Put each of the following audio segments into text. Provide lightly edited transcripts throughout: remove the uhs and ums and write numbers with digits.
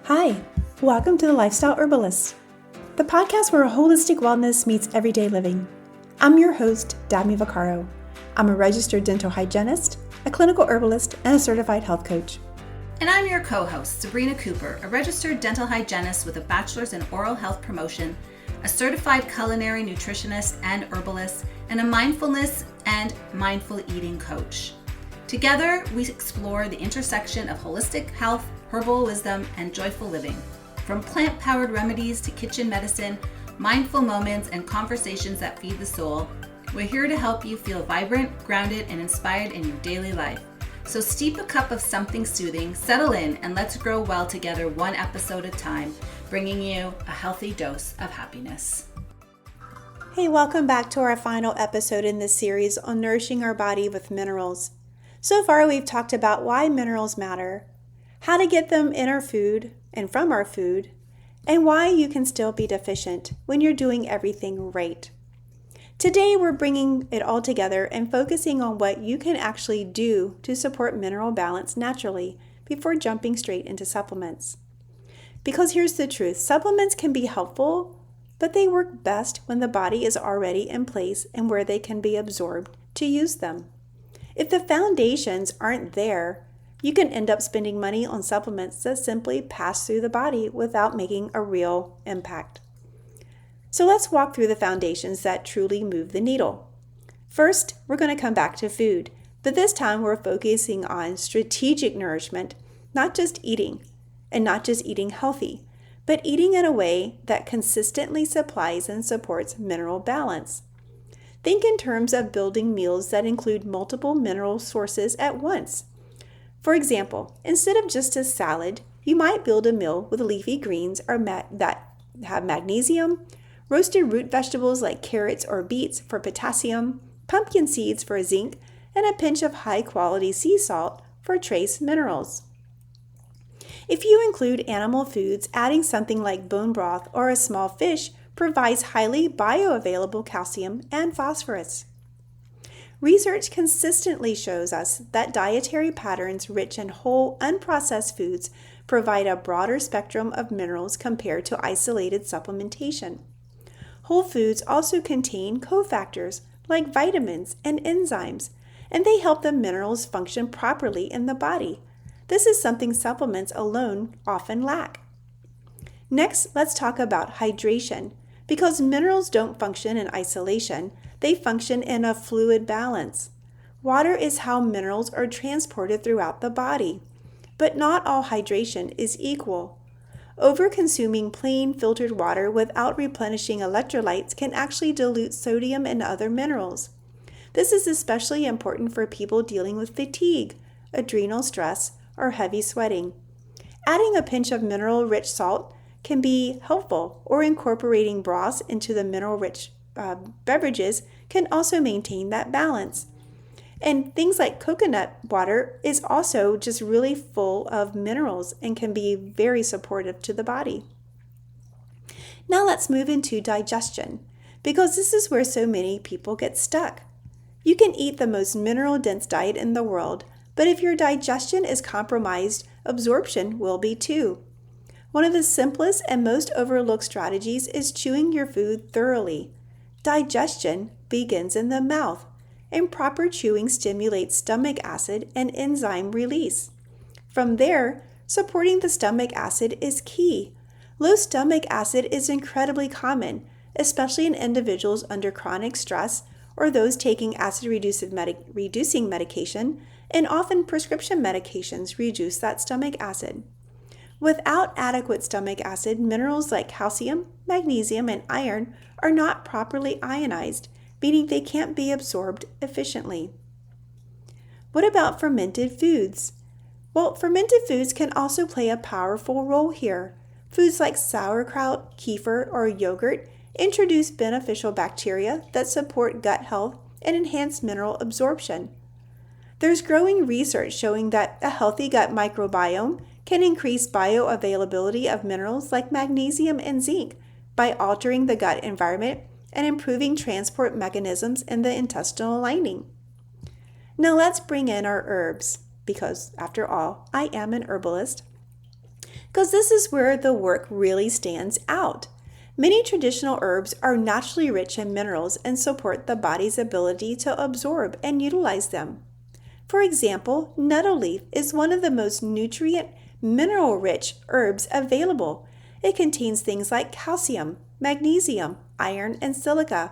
Hi, welcome to the Lifestyle Herbalist, the podcast where holistic wellness meets everyday living. I'm your host, Dami Vaccaro. I'm a registered dental hygienist, a clinical herbalist, and a certified health coach. And I'm your co-host, Sabrina Cooper, a registered dental hygienist with a bachelor's in oral health promotion, a certified culinary nutritionist and herbalist, and a mindfulness and mindful eating coach. Together, we explore the intersection of holistic health, herbal wisdom, and joyful living. From plant-powered remedies to kitchen medicine, mindful moments, and conversations that feed the soul, we're here to help you feel vibrant, grounded, and inspired in your daily life. So steep a cup of something soothing, settle in, and let's grow well together one episode at a time, bringing you a healthy dose of happiness. Hey, welcome back to our final episode in this series on nourishing our body with minerals. So far, we've talked about why minerals matter, how to get them in our food and from our food, and why you can still be deficient when you're doing everything right. Today, we're bringing it all together and focusing on what you can actually do to support mineral balance naturally before jumping straight into supplements. Because here's the truth, supplements can be helpful, but they work best when the body is already in place and where they can be absorbed to use them. If the foundations aren't there, you can end up spending money on supplements that simply pass through the body without making a real impact. So let's walk through the foundations that truly move the needle. First, we're going to come back to food, but this time we're focusing on strategic nourishment, not just eating, and not just eating healthy, but eating in a way that consistently supplies and supports mineral balance. Think in terms of building meals that include multiple mineral sources at once. For example, instead of just a salad, you might build a meal with leafy greens that have magnesium, roasted root vegetables like carrots or beets for potassium, pumpkin seeds for zinc, and a pinch of high-quality sea salt for trace minerals. If you include animal foods, adding something like bone broth or a small fish provides highly bioavailable calcium and phosphorus. Research consistently shows us that dietary patterns rich in whole, unprocessed foods provide a broader spectrum of minerals compared to isolated supplementation. Whole foods also contain cofactors like vitamins and enzymes, and they help the minerals function properly in the body. This is something supplements alone often lack. Next, let's talk about hydration. Because minerals don't function in isolation, they function in a fluid balance. Water is how minerals are transported throughout the body, but not all hydration is equal. Over-consuming plain filtered water without replenishing electrolytes can actually dilute sodium and other minerals. This is especially important for people dealing with fatigue, adrenal stress, or heavy sweating. Adding a pinch of mineral-rich salt can be helpful, or incorporating broths into the mineral-rich beverages can also maintain that balance. And things like coconut water is also just really full of minerals and can be very supportive to the body. Now let's move into digestion, because this is where so many people get stuck. You can eat the most mineral-dense diet in the world, but if your digestion is compromised, absorption will be too. One of the simplest and most overlooked strategies is chewing your food thoroughly. Digestion begins in the mouth, and proper chewing stimulates stomach acid and enzyme release. From there, supporting the stomach acid is key. Low stomach acid is incredibly common, especially in individuals under chronic stress or those taking acid-reducing medication, and often prescription medications reduce that stomach acid. Without adequate stomach acid, minerals like calcium, magnesium, and iron are not properly ionized, meaning they can't be absorbed efficiently. What about fermented foods? Well, fermented foods can also play a powerful role here. Foods like sauerkraut, kefir, or yogurt introduce beneficial bacteria that support gut health and enhance mineral absorption. There's growing research showing that a healthy gut microbiome can increase bioavailability of minerals like magnesium and zinc by altering the gut environment and improving transport mechanisms in the intestinal lining. Now let's bring in our herbs, because after all, I am an herbalist. because this is where the work really stands out. Many traditional herbs are naturally rich in minerals and support the body's ability to absorb and utilize them. For example, nettle leaf is one of the most nutrient, mineral-rich herbs available. It contains things like calcium, magnesium, iron, and silica.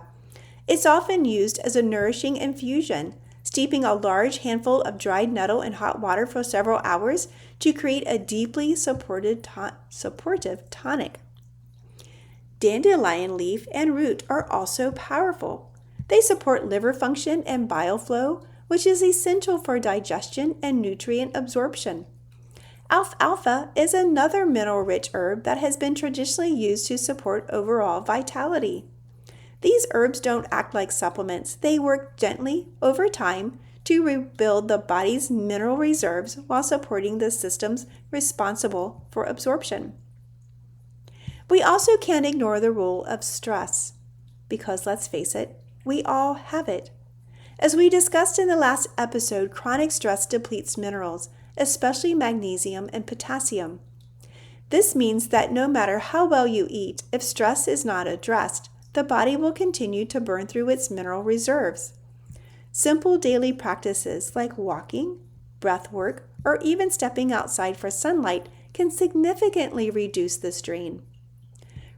It's often used as a nourishing infusion, steeping a large handful of dried nettle in hot water for several hours to create a deeply supportive tonic. Dandelion leaf and root are also powerful. They support liver function and bile flow, which is essential for digestion and nutrient absorption. Alfalfa is another mineral-rich herb that has been traditionally used to support overall vitality. These herbs don't act like supplements. They work gently over time to rebuild the body's mineral reserves while supporting the systems responsible for absorption. We also can't ignore the role of stress, because let's face it, we all have it. As we discussed in the last episode, chronic stress depletes minerals, especially magnesium and potassium. This means that no matter how well you eat, if stress is not addressed, the body will continue to burn through its mineral reserves. Simple daily practices like walking, breath work, or even stepping outside for sunlight can significantly reduce this drain.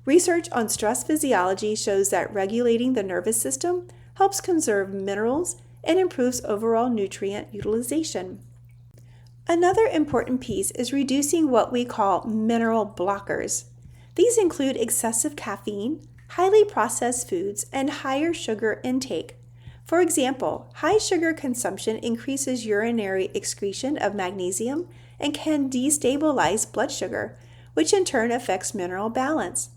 Research on stress physiology shows that regulating the nervous system helps conserve minerals and improves overall nutrient utilization. Another important piece is reducing what we call mineral blockers. These include excessive caffeine, highly processed foods, and higher sugar intake. For example, high sugar consumption increases urinary excretion of magnesium and can destabilize blood sugar, which in turn affects mineral balance.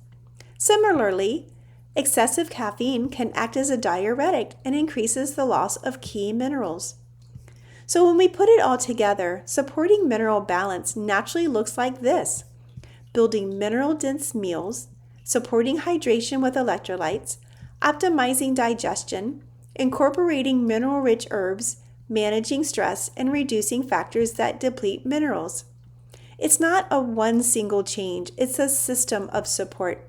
Similarly, excessive caffeine can act as a diuretic and increases the loss of key minerals. So when we put it all together, supporting mineral balance naturally looks like this: building mineral-dense meals, supporting hydration with electrolytes, optimizing digestion, incorporating mineral-rich herbs, managing stress, and reducing factors that deplete minerals. It's not a one single change, it's a system of support.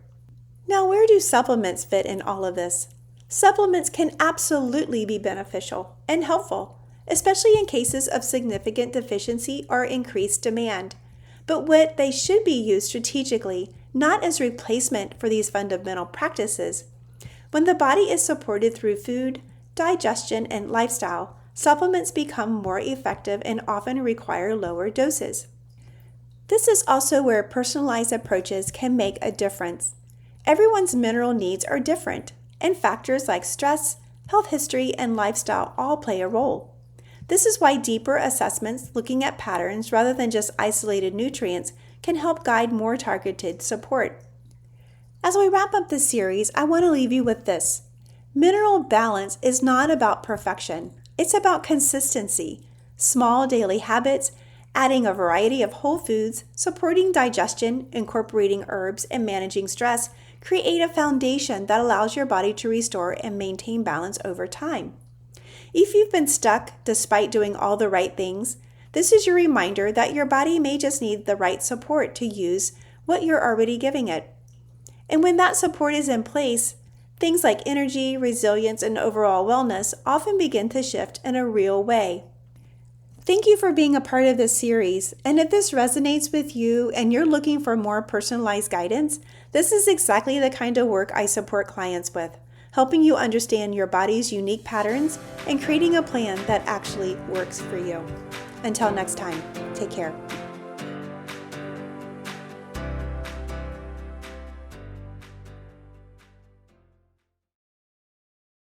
Now, where do supplements fit in all of this? Supplements can absolutely be beneficial and helpful, especially in cases of significant deficiency or increased demand. But what they should be used strategically, not as replacement for these fundamental practices. When the body is supported through food, digestion, and lifestyle, supplements become more effective and often require lower doses. This is also where personalized approaches can make a difference. Everyone's mineral needs are different, and factors like stress, health history, and lifestyle all play a role. This is why deeper assessments looking at patterns rather than just isolated nutrients can help guide more targeted support. As we wrap up this series, I want to leave you with this. Mineral balance is not about perfection. It's about consistency, small daily habits, adding a variety of whole foods, supporting digestion, incorporating herbs, and managing stress create a foundation that allows your body to restore and maintain balance over time. If you've been stuck despite doing all the right things, this is your reminder that your body may just need the right support to use what you're already giving it. And when that support is in place, things like energy, resilience, and overall wellness often begin to shift in a real way. Thank you for being a part of this series, and if this resonates with you and you're looking for more personalized guidance, this is exactly the kind of work I support clients with, helping you understand your body's unique patterns and creating a plan that actually works for you. Until next time, take care.